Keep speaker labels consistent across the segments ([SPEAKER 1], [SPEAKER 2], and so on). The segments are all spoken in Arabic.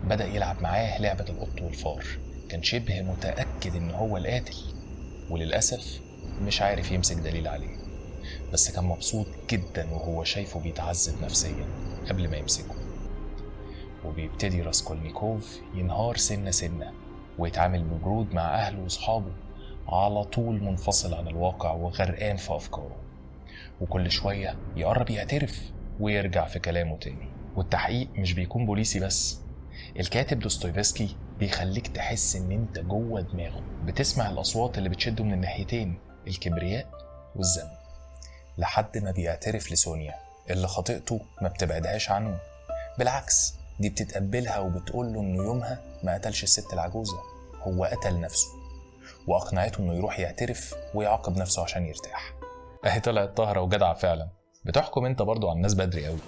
[SPEAKER 1] بدأ يلعب معاه لعبة القط والفار. كان شبه متأكد إن هو القاتل، وللأسف مش عارف يمسك دليل عليه، بس كان مبسوط جدا وهو شايفه بيتعذب نفسيا قبل ما يمسكه. وبيبتدي راسكولنيكوف ينهار سنة سنة ويتعامل ببرود مع أهله وأصحابه، على طول منفصل عن الواقع وغرقان في أفكاره، وكل شوية يقرب يعترف ويرجع في كلامه تاني. والتحقيق مش بيكون بوليسي بس، الكاتب دوستويفسكي بيخليك تحس ان انت جوه دماغه، بتسمع الأصوات اللي بتشده من الناحيتين، الكبرياء والذنب، لحد ما بيعترف لسونيا اللي خطيئته ما بتبعدهاش عنه، بالعكس دي بتتقبلها وبتقوله انه يومها ما قتلش الست العجوزة، هو قتل نفسه، واقنعته انه يروح يعترف ويعاقب نفسه عشان يرتاح. اهي طلعت طاهرة وجدعة فعلا. بتحكم انت برضو على الناس بدري قوي.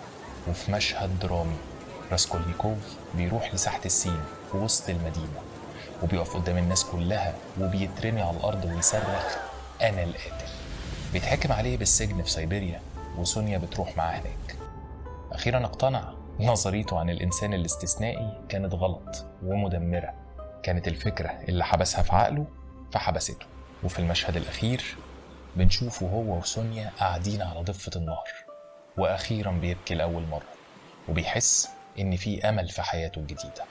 [SPEAKER 1] وفي مشهد درامي راسكولنيكوف بيروح لساحة السين في وسط المدينة، وبيقف قدام الناس كلها وبيترمي على الأرض ويصرخ أنا القاتل. بيتحكم عليه بالسجن في سيبيريا، وسونيا بتروح معاه هناك. أخيرا اقتنع. نظريته عن الإنسان الاستثنائي كانت غلط ومدمرة، كانت الفكرة اللي حبسها في عقله فحبسته. وفي المشهد الأخير بنشوفه هو وسونيا قاعدين على ضفة النهر، وأخيرا بيبكي لأول مرة وبيحس إن في أمل في حياته الجديدة.